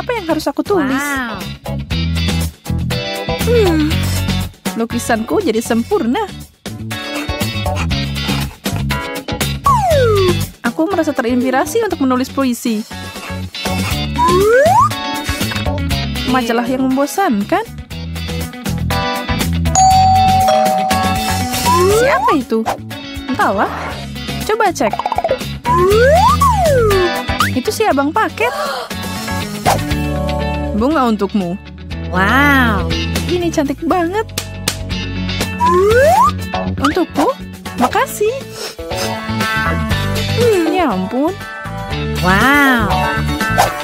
Apa yang harus aku tulis? Wow. Lukisanku jadi sempurna. Aku merasa terinspirasi untuk menulis puisi. Majalah yang membosankan. Siapa itu? Entahlah. Coba cek. Itu si abang paket. Bunga untukmu. Wow. Ini cantik banget. Untukku? Makasih. Ya ampun. Wow.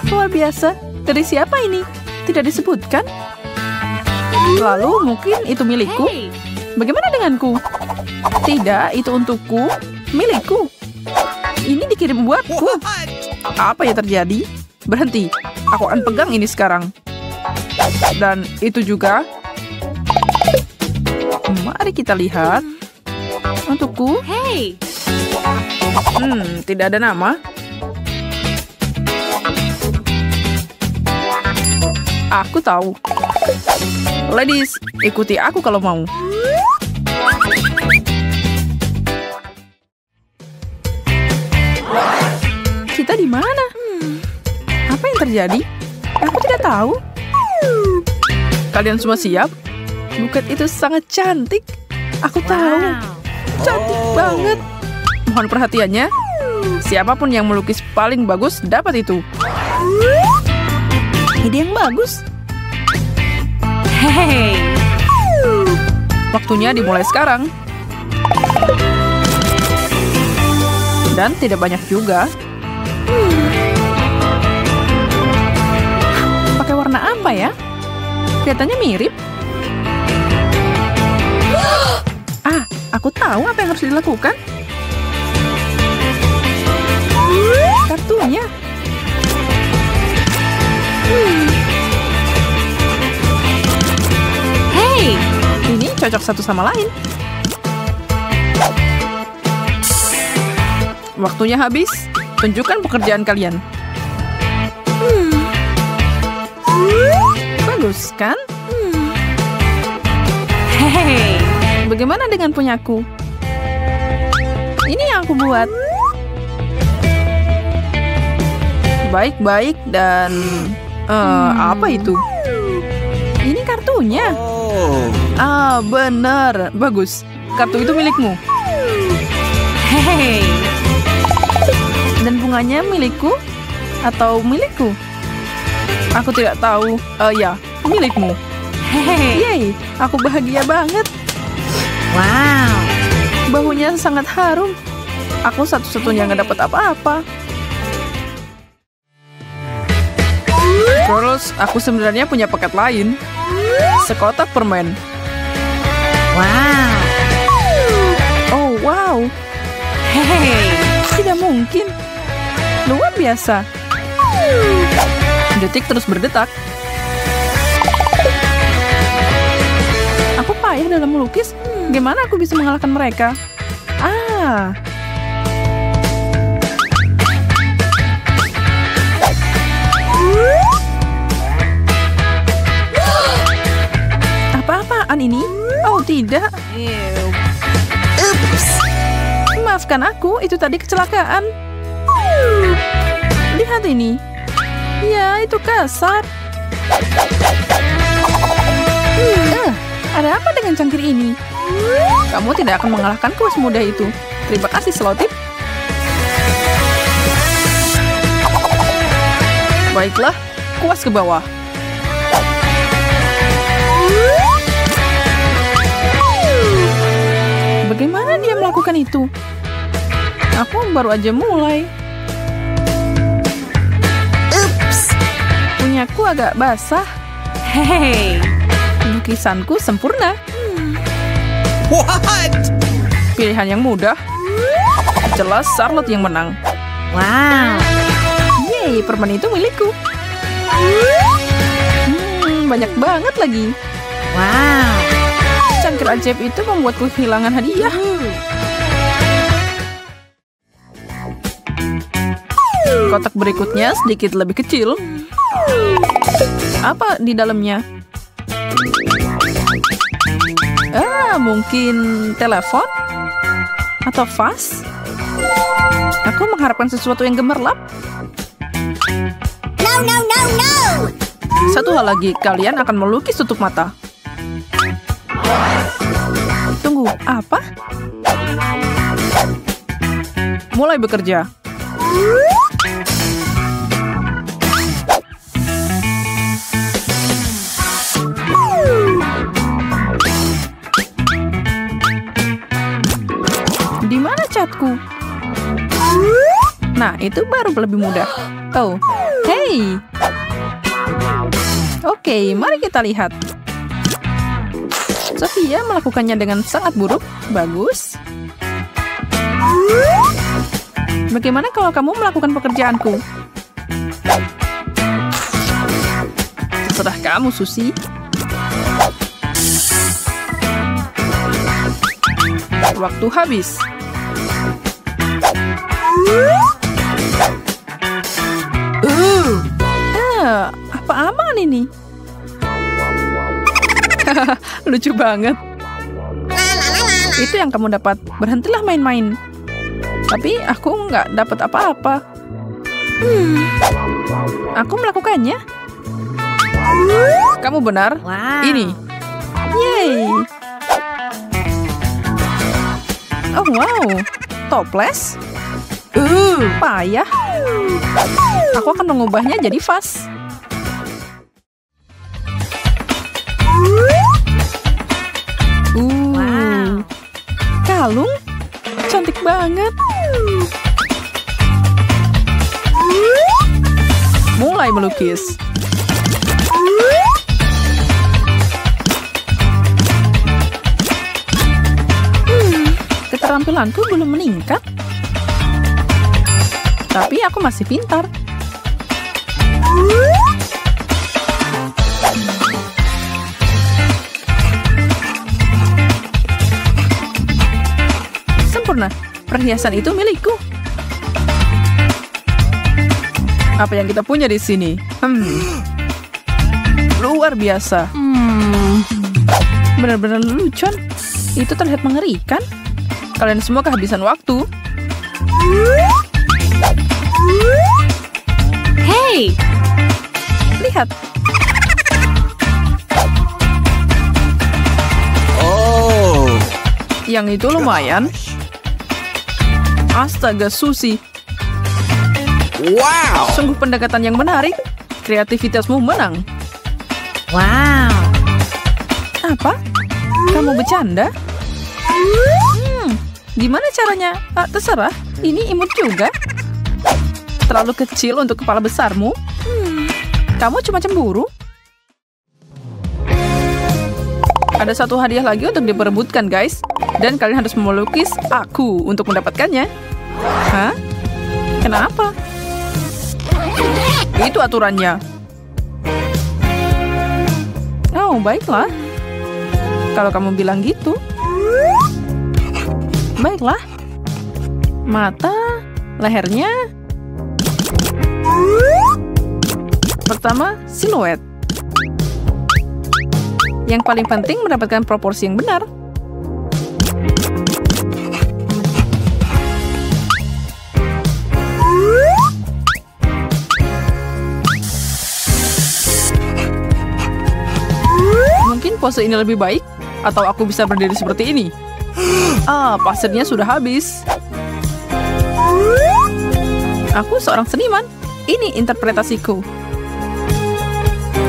Luar biasa. Dari siapa ini? Tidak disebutkan. Lalu mungkin itu milikku. Hey. Bagaimana denganku? Tidak, itu untukku. Milikku. Ini dikirim buatku. Apa yang terjadi? Berhenti. Aku akan pegang ini sekarang. Dan itu juga. Mari kita lihat. Untukku. Hey. Tidak ada nama. Aku tahu. Ladies, ikuti aku kalau mau. Kita di mana? Apa yang terjadi? Aku tidak tahu. Kalian semua siap? Buket itu sangat cantik. Aku tahu. Cantik banget. Mohon perhatiannya. Siapapun yang melukis paling bagus dapat itu. Ide yang bagus. Hey. Waktunya dimulai sekarang. Dan tidak banyak juga. Pakai warna apa ya? Kelihatannya mirip. Aku tahu apa yang harus dilakukan. Kartunya. Hey. Ini cocok satu sama lain. Waktunya habis. Tunjukkan pekerjaan kalian. Bagus, kan? Hey. Bagaimana dengan punyaku? Ini yang aku buat. Baik-baik dan... apa itu? Ini kartunya. Benar. Bagus. Kartu itu milikmu. Hey. Dan bunganya milikku? Atau milikku? Aku tidak tahu. Ya, milikmu. Hey. Yeay, aku bahagia banget. Wow. Bahunya sangat harum. Aku satu-satunya nggak dapat apa-apa. Terus, aku sebenarnya punya paket lain. Sekotak permen. Wow. Oh, wow. Hey. Tidak mungkin. Luar biasa. Detik terus berdetak. Aku payah dalam melukis. Gimana aku bisa mengalahkan mereka? Apa-apaan ini? Oh, tidak. Oops. Maafkan aku, itu tadi kecelakaan. Lihat ini. Ya, itu kasar. Ada apa dengan cangkir ini? Kamu tidak akan mengalahkanku semudah itu. Terima kasih, selotip. Baiklah, kuas ke bawah. Bagaimana dia melakukan itu? Aku baru aja mulai. Oops. Punyaku agak basah. Hey. Lukisanku sempurna. What? Pilihan yang mudah. Jelas Charlotte yang menang. Wow. Yeay, permen itu milikku. Banyak banget lagi. Wow. Cangkir ajaib itu membuatku kehilangan hadiah. Kotak berikutnya sedikit lebih kecil. Apa di dalamnya? Mungkin telepon? Atau vas? Aku mengharapkan sesuatu yang gemerlap. No, no, no, no! Satu hal lagi, kalian akan melukis tutup mata. Tunggu, apa? Mulai bekerja. Di mana catku? Nah, itu baru lebih mudah. Oh, hey! Oke, mari kita lihat. Sophia melakukannya dengan sangat buruk. Bagus. Bagaimana kalau kamu melakukan pekerjaanku? Terserah kamu, Susi. Waktu habis. Apa aman ini? Lucu banget. Itu yang kamu dapat. Berhentilah main-main. Tapi aku nggak dapat apa-apa. Aku melakukannya. Kamu benar. Wow. Ini. Yeay. Oh wow. Toples. Payah. Aku akan mengubahnya jadi vas. Wow. Kalung. Cantik banget. Mulai melukis. Keterampilanku belum meningkat. Tapi aku masih pintar. Sempurna. Perhiasan itu milikku. Apa yang kita punya di sini? Luar biasa. Benar-benar lelucon. Itu terlihat mengerikan. Kalian semua kehabisan waktu. Hey! Lihat. Oh. Yang itu lumayan. Astaga, Susi. Wow. Sungguh pendekatan yang menarik. Kreativitasmu menang. Wow. Apa? Kamu bercanda? Gimana caranya? Terserah. Ini imut juga. Terlalu kecil untuk kepala besarmu. Kamu cuma cemburu. Ada satu hadiah lagi untuk diperebutkan, guys. Dan kalian harus melukis aku untuk mendapatkannya. Hah? Kenapa? Itu aturannya. Oh, baiklah. Kalau kamu bilang gitu. Baiklah. Mata, lehernya. Pertama, siluet. Yang paling penting mendapatkan proporsi yang benar. Mungkin pose ini lebih baik, atau aku bisa berdiri seperti ini. Pasirnya sudah habis. Aku seorang seniman. Ini interpretasiku.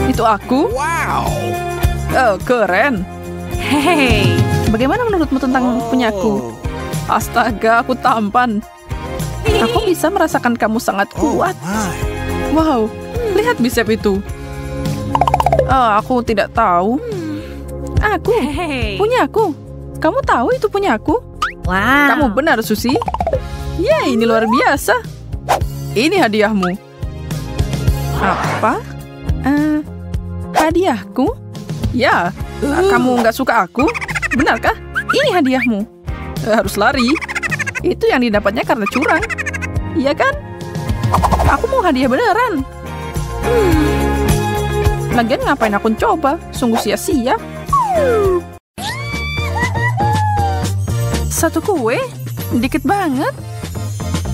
Itu aku. Wow. Oh, keren. Hey! Bagaimana menurutmu tentang punyaku? Astaga, aku tampan. Aku bisa merasakan kamu sangat kuat. Wow, lihat bicep itu. Aku tidak tahu. Aku, Hey! punyaku. Kamu tahu itu punyaku? Wow. Kamu benar, Susi. Yeay, ini luar biasa. Ini hadiahmu. Apa? Hadiahku? Ya, kamu nggak suka aku? Benarkah? Ini hadiahmu. Harus lari. Itu yang didapatnya karena curang. Iya kan? hadiah beneran. Lagian ngapain aku coba? Sungguh sia-sia. Satu kue? Dikit banget.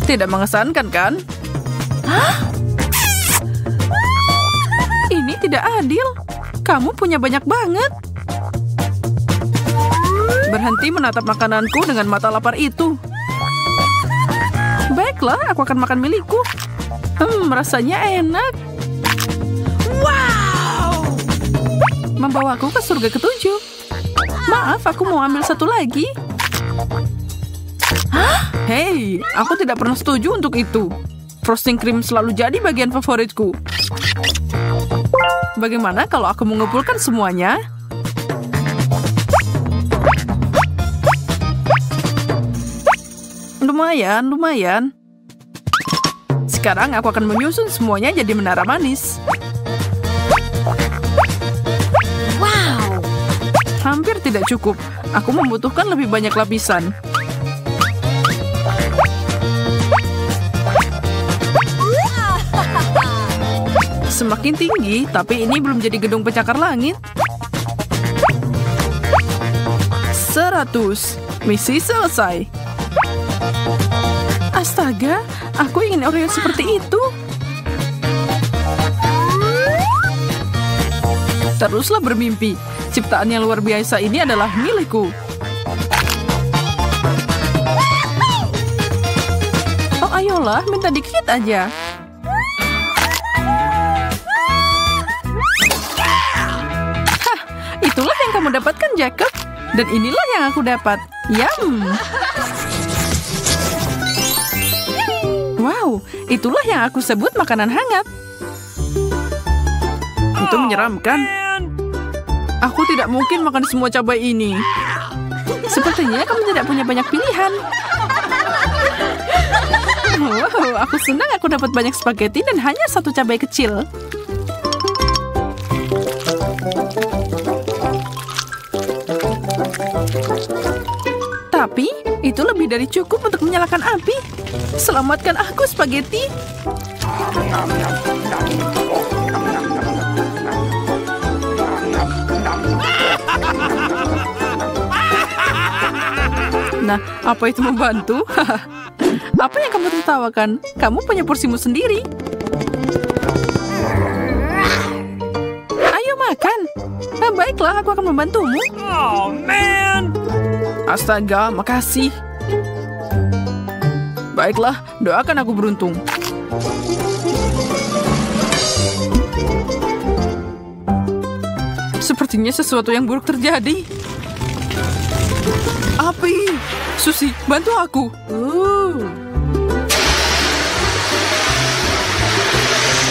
Tidak mengesankan, kan? Hah? Ini tidak adil. Kamu punya banyak banget. Berhenti menatap makananku dengan mata lapar itu. Baiklah, aku akan makan milikku. Rasanya enak. Wow! Membawaku ke surga ketujuh. Maaf, aku mau ambil satu lagi. Hah? Hei, aku tidak pernah setuju untuk itu. Frosting cream selalu jadi bagian favoritku. Bagaimana kalau aku mengumpulkan semuanya? Lumayan, lumayan. Sekarang aku akan menyusun semuanya jadi menara manis. Wow! Hampir tidak cukup. Aku membutuhkan lebih banyak lapisan. Semakin tinggi, tapi ini belum jadi gedung pencakar langit. 100. Misi selesai. Astaga, aku ingin Oreo seperti itu. Teruslah bermimpi. Ciptaan yang luar biasa ini adalah milikku. Oh, ayolah, minta dikit aja. Hah, itulah yang kamu dapatkan, Jacob. Dan inilah yang aku dapat. Yum! Wow, itulah yang aku sebut makanan hangat. Itu menyeramkan. Aku tidak mungkin makan semua cabai ini. Sepertinya kamu tidak punya banyak pilihan. Wow, aku senang aku dapat banyak spaghetti dan hanya satu cabai kecil. Tapi, itu lebih dari cukup untuk menyalakan api. Selamatkan aku, spaghetti. Nah, apa itu membantu? Apa yang kamu tertawakan? Kamu punya porsimu sendiri. Ayo makan. Nah, baiklah, aku akan membantumu. Oh, man! Astaga, makasih. Baiklah, doakan aku beruntung. Sepertinya sesuatu yang buruk terjadi. Api! Susi, bantu aku.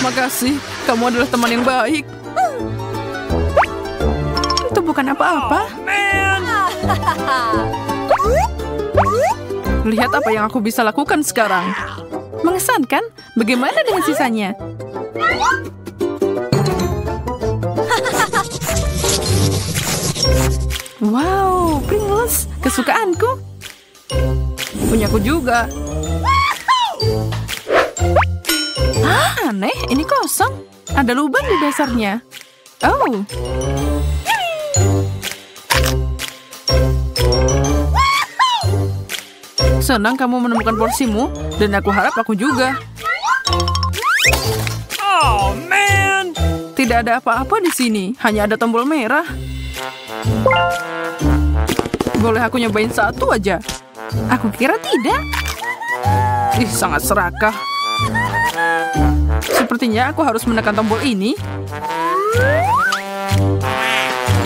Makasih, kamu adalah teman yang baik. Itu bukan apa-apa. Lihat apa yang aku bisa lakukan sekarang. Mengesankan? Bagaimana dengan sisanya? Wow, Pringles, kesukaanku. Punyaku juga. Hah, aneh, ini kosong. Ada lubang di dasarnya. Oh. Senang kamu menemukan porsimu, dan aku harap aku juga. Oh, man! Tidak ada apa-apa di sini, hanya ada tombol merah. Boleh aku nyobain satu aja? Aku kira tidak. Ih, sangat serakah. Sepertinya aku harus menekan tombol ini.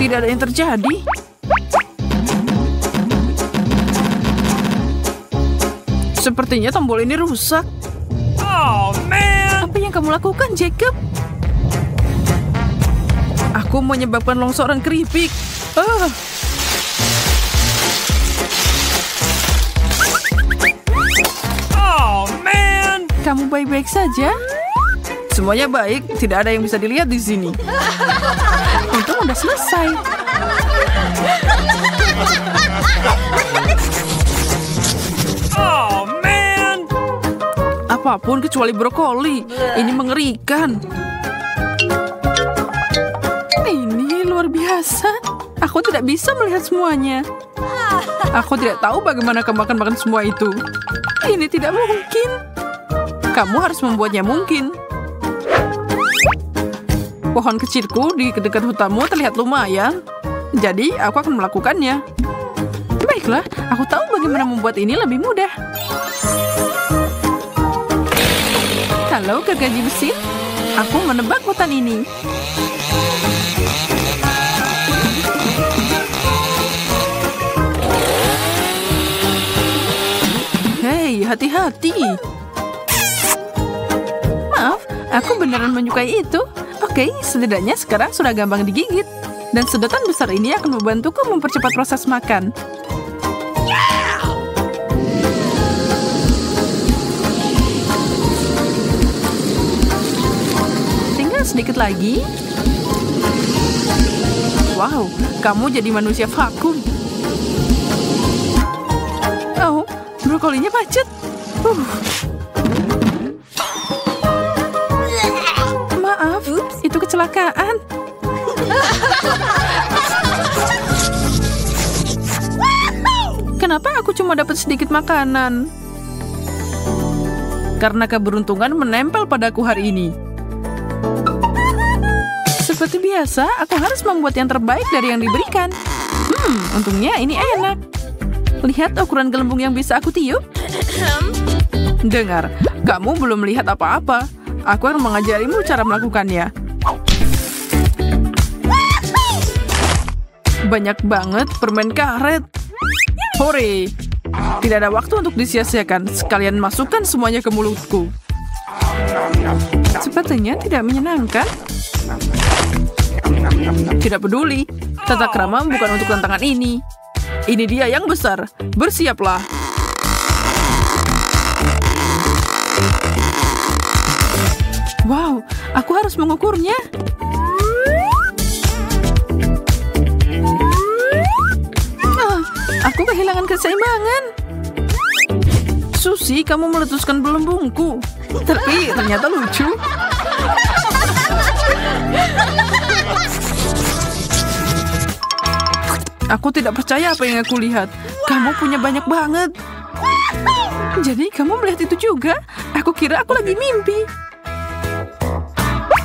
Tidak ada yang terjadi. Sepertinya tombol ini rusak. Oh, man! Apa yang kamu lakukan, Jacob? Aku menyebabkan longsoran keripik. Oh, man! Kamu baik-baik saja? Semuanya baik, tidak ada yang bisa dilihat di sini. Untung udah selesai. Oh, man! Apa apapun kecuali brokoli. Ini mengerikan. Ini luar biasa. Aku tidak bisa melihat semuanya. Aku tidak tahu bagaimana kamu akan makan semua itu. Ini tidak mungkin. Kamu harus membuatnya mungkin. Pohon kecilku di dekat hutanmu terlihat lumayan. Jadi aku akan melakukannya. Baiklah, aku tahu bagaimana membuat ini lebih mudah. Halo gergaji mesin, aku menebak hutan ini. Hei, hati-hati. Maaf, aku beneran menyukai itu. Oke, setidaknya sekarang sudah gampang digigit. Dan sedotan besar ini akan membantuku mempercepat proses makan. Tinggal sedikit lagi. Wow, kamu jadi manusia vakum. Oh, brokolinya macet. Maaf, itu kecelakaan. Kenapa aku cuma dapat sedikit makanan? Karena keberuntungan menempel padaku hari ini. Seperti biasa, aku harus membuat yang terbaik dari yang diberikan. Untungnya ini enak. Lihat ukuran gelembung yang bisa aku tiup. Dengar, kamu belum melihat apa-apa. Aku akan mengajarimu cara melakukannya. Banyak banget permen karet. Hore! Tidak ada waktu untuk disia-siakan. Sekalian masukkan semuanya ke mulutku. Sepertinya tidak menyenangkan. Tidak peduli. Tata krama bukan untuk tantangan ini. Ini dia yang besar. Bersiaplah. Wow, aku harus mengukurnya. Aku kehilangan keseimbangan. Susi, kamu meletuskan belembungku. Tapi ternyata lucu. Aku tidak percaya apa yang aku lihat. Kamu punya banyak banget. Jadi kamu melihat itu juga? Aku kira aku lagi mimpi.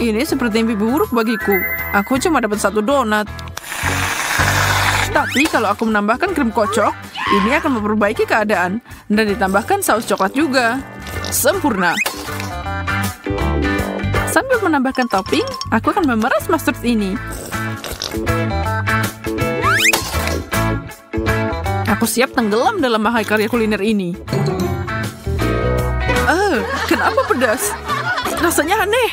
Ini seperti mimpi buruk bagiku. Aku cuma dapat 1 donat. Tapi kalau aku menambahkan krim kocok, ini akan memperbaiki keadaan. Dan ditambahkan saus coklat juga. Sempurna. Sambil menambahkan topping, aku akan memeras mustard ini. Aku siap tenggelam dalam mahakarya kuliner ini. Kenapa pedas? Rasanya aneh.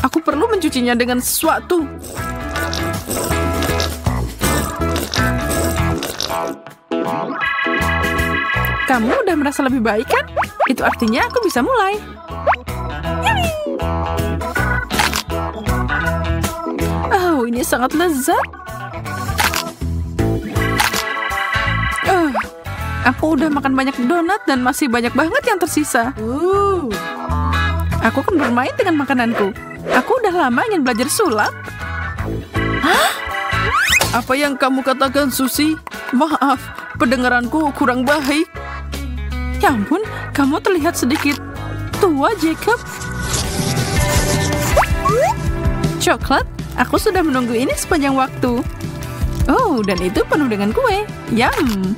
Aku perlu mencucinya dengan sesuatu. Kamu udah merasa lebih baik kan? Itu artinya aku bisa mulai. Oh, ini sangat lezat. Aku udah makan banyak donat dan masih banyak banget yang tersisa. Aku akan bermain dengan makananku. Aku udah lama ingin belajar sulap. Hah? Apa yang kamu katakan, Susi? Maaf, pendengaranku kurang baik. Ya ampun, kamu terlihat sedikit tua, Jacob. Coklat, aku sudah menunggu ini sepanjang waktu. Oh, dan itu penuh dengan kue. Yum.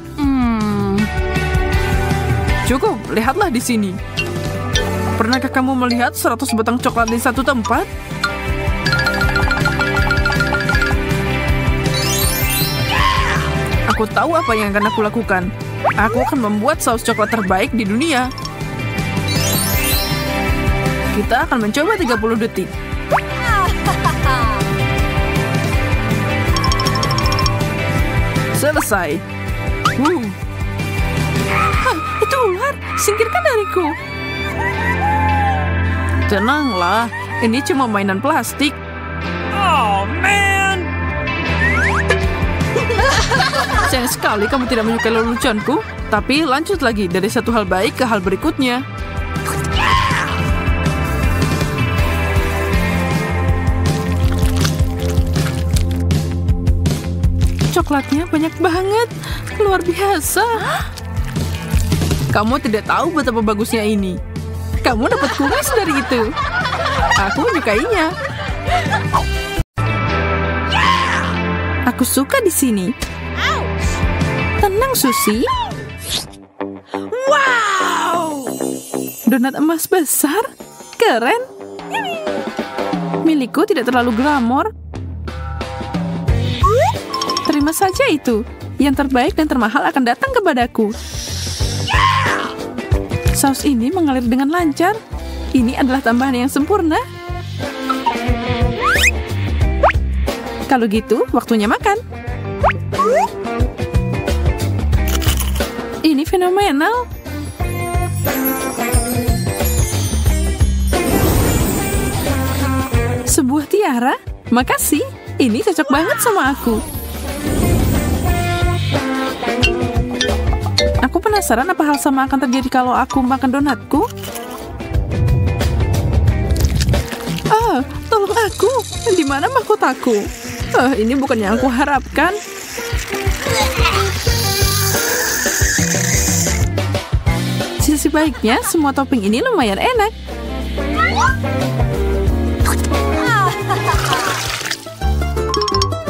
Cukup, lihatlah di sini. Pernahkah kamu melihat 100 batang coklat di satu tempat? Aku tahu apa yang akan aku lakukan. Aku akan membuat saus coklat terbaik di dunia. Kita akan mencoba 30 detik. Selesai. Hah, itu ular. Singkirkan dariku. Tenanglah, ini cuma mainan plastik. Oh, man! Sayang sekali kamu tidak menyukai leluconku. Tapi lanjut lagi dari satu hal baik ke hal berikutnya. Coklatnya banyak banget. Luar biasa. Kamu tidak tahu betapa bagusnya ini. Kamu dapat kumis dari itu. Aku menyukainya. Aku suka di sini. Tenang, Susi. Wow! Donat emas besar. Keren. Milikku tidak terlalu glamor. Terima saja itu. Yang terbaik dan termahal akan datang kepadaku. Saus ini mengalir dengan lancar. Ini adalah tambahan yang sempurna. Kalau gitu, waktunya makan. Ini fenomenal. Sebuah tiara? Makasih. Ini cocok banget sama aku. Aku penasaran apa hal sama akan terjadi kalau aku makan donatku. Tolong aku. Di mana mahkotaku? Ini bukan yang aku harapkan. Sisi baiknya, semua topping ini lumayan enak.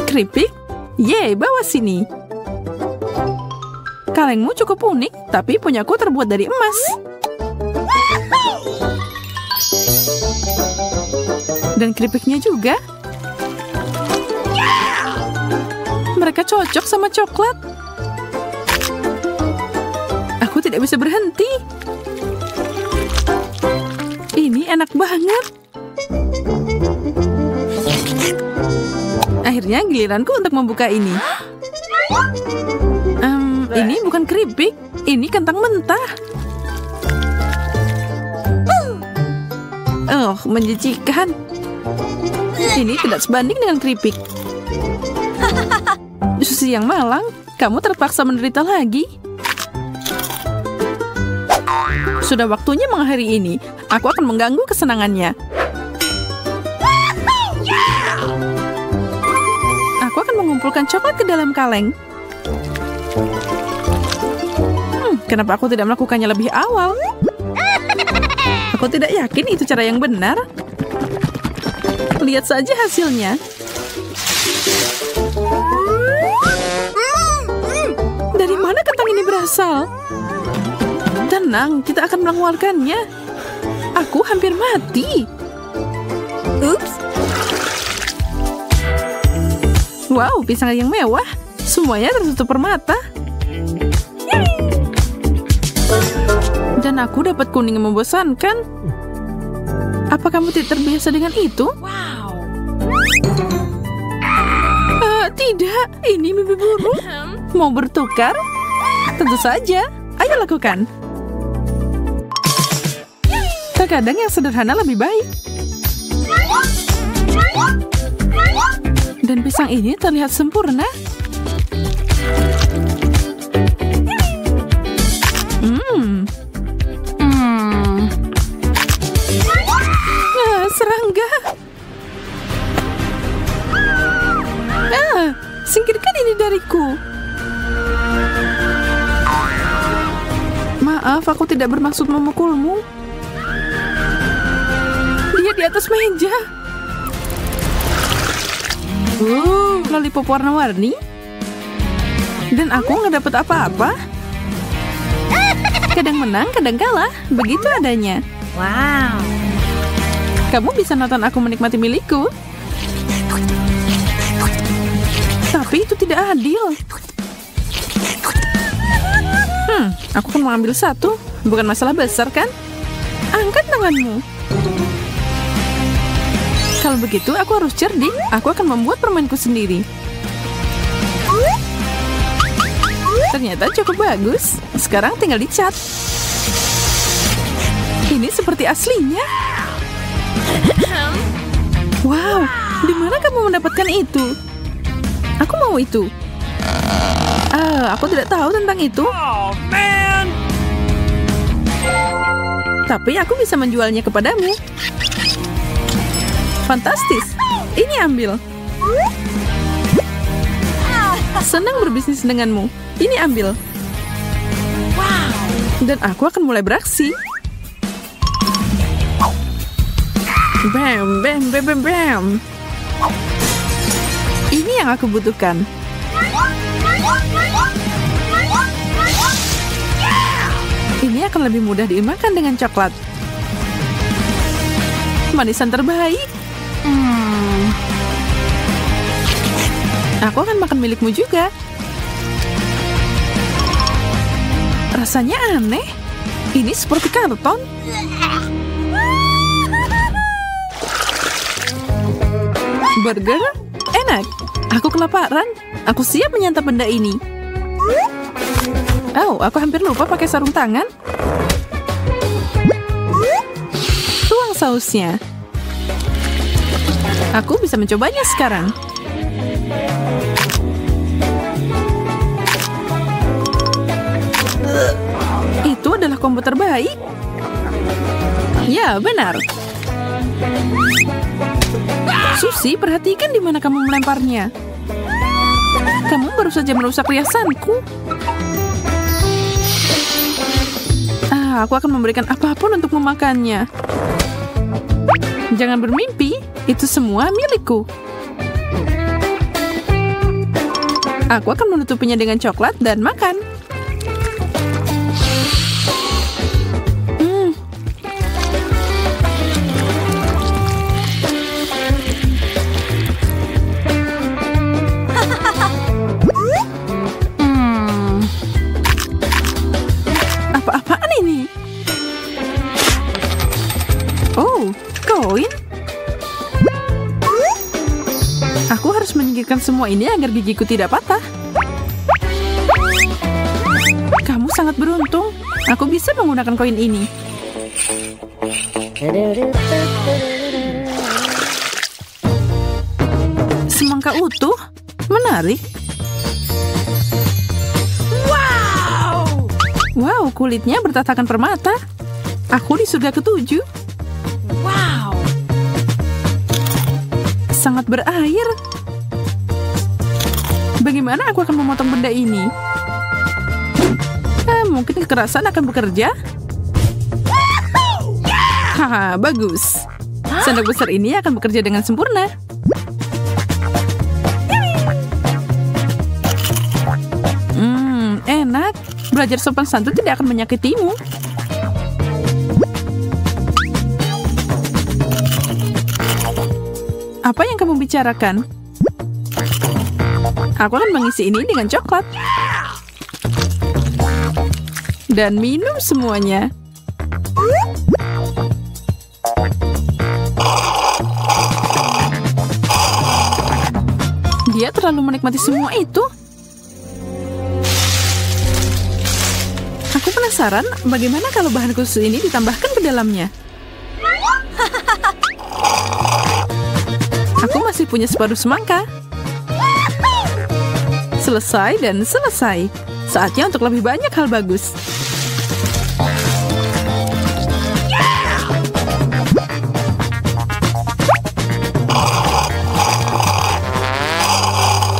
Keripik? Yeay, bawa sini. Kalengmu cukup unik, tapi punyaku terbuat dari emas. Dan keripiknya juga. Mereka cocok sama coklat. Aku tidak bisa berhenti. Ini enak banget. Akhirnya giliranku untuk membuka ini. Ini bukan keripik, ini kentang mentah. Menjijikan. Ini tidak sebanding dengan keripik. Susi yang malang, kamu terpaksa menderita lagi. Sudah waktunya mengakhiri ini. Aku akan mengganggu kesenangannya. Aku akan mengumpulkan coklat ke dalam kaleng. Kenapa aku tidak melakukannya lebih awal? Aku tidak yakin itu cara yang benar. Lihat saja hasilnya. Dari mana kentang ini berasal? Tenang, kita akan mengeluarkannya. Aku hampir mati. Ups. Wow, pisang yang mewah. Semuanya tertutup permata. Dan aku dapat kuning yang membosankan. Apa kamu tidak terbiasa dengan itu? Wow! Tidak, ini mimpi buruk. Mau bertukar? Tentu saja. Ayo lakukan. Terkadang yang sederhana lebih baik. Dan pisang ini terlihat sempurna. Serangga. Singkirkan ini dariku. Maaf, aku tidak bermaksud memukulmu. Dia di atas meja. Lollipop warna-warni. Dan aku nggak dapat apa-apa. Kadang menang, kadang kalah. Begitu adanya. Wow! Kamu bisa nonton aku menikmati milikku. Tapi itu tidak adil. Aku akan mengambil satu. Bukan masalah besar, kan? Angkat tanganmu. Kalau begitu, aku harus cerdik. Aku akan membuat permainku sendiri. Ternyata cukup bagus. Sekarang tinggal dicat. Ini seperti aslinya. Wow, di mana kamu mendapatkan itu? Aku mau itu. Aku tidak tahu tentang itu. Oh, man! Tapi aku bisa menjualnya kepadamu. Fantastis. Ini ambil. Senang berbisnis denganmu. Ini ambil. Dan aku akan mulai beraksi. Bam, bam, bam, bam, bam. Ini yang aku butuhkan. Ini akan lebih mudah dimakan dengan coklat. Manisan terbaik. Aku akan makan milikmu juga. Rasanya aneh. Ini seperti karton. Burger? Enak. Aku kelaparan. Aku siap menyantap benda ini. Oh, aku hampir lupa pakai sarung tangan. Tuang sausnya. Aku bisa mencobanya sekarang. Itu adalah combo terbaik. Ya, benar. Susi, perhatikan di mana kamu melemparnya. Kamu baru saja merusak riasanku. Aku akan memberikan apapun untuk memakannya. Jangan bermimpi, itu semua milikku. Aku akan menutupinya dengan coklat dan makan. Apa-apaan ini? Oh, koin. Aku harus menyingkirkan semua ini agar gigiku tidak patah. Kamu sangat beruntung. Aku bisa menggunakan koin ini. Semangka utuh? Menarik. Wow, kulitnya bertatakan permata. Aku di surga ke-7. Wow. Sangat berair. Bagaimana aku akan memotong benda ini? Mungkin kekerasan akan bekerja. Haha, bagus. Sendok besar ini akan bekerja dengan sempurna. Enak. Belajar sopan santun tidak akan menyakitimu. Apa yang kamu bicarakan? Aku akan mengisi ini dengan coklat. Dan minum semuanya. Dia terlalu menikmati semua itu. Aku penasaran bagaimana kalau bahan khusus ini ditambahkan ke dalamnya. Aku masih punya separuh semangka. Selesai dan selesai. Saatnya untuk lebih banyak hal bagus.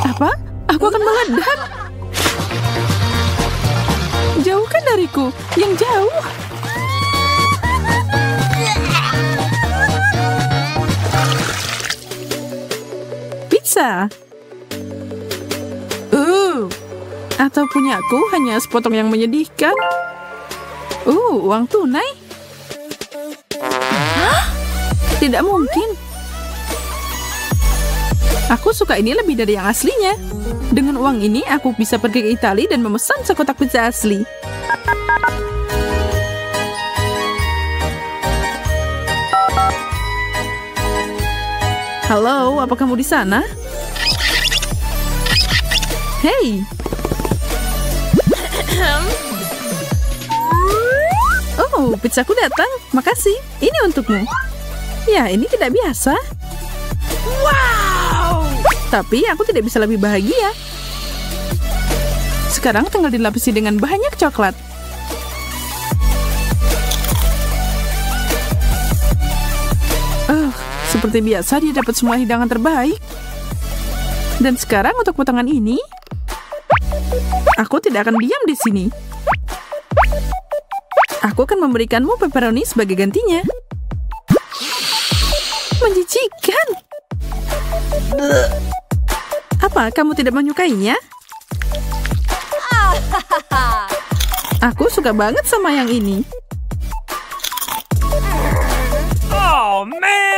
Apa? Aku akan meledak. Jauhkan dariku, yang jauh. Pizza. Atau punyaku hanya sepotong yang menyedihkan. Uang tunai. Hah? Tidak mungkin. Aku suka ini lebih dari yang aslinya. Dengan uang ini, aku bisa pergi ke Italia dan memesan sekotak pizza asli. Halo, apa kamu di sana? Hei. Oh, pizzaku datang. Makasih. Ini untukmu. Ya, ini tidak biasa. Wow. Tapi aku tidak bisa lebih bahagia. Sekarang tinggal dilapisi dengan banyak coklat. Seperti biasa dia dapat semua hidangan terbaik. Dan sekarang untuk potongan ini, aku tidak akan diam di sini. Aku akan memberikanmu pepperoni sebagai gantinya. Menjijikan. Apa, kamu tidak menyukainya? Aku suka banget sama yang ini. Oh, man!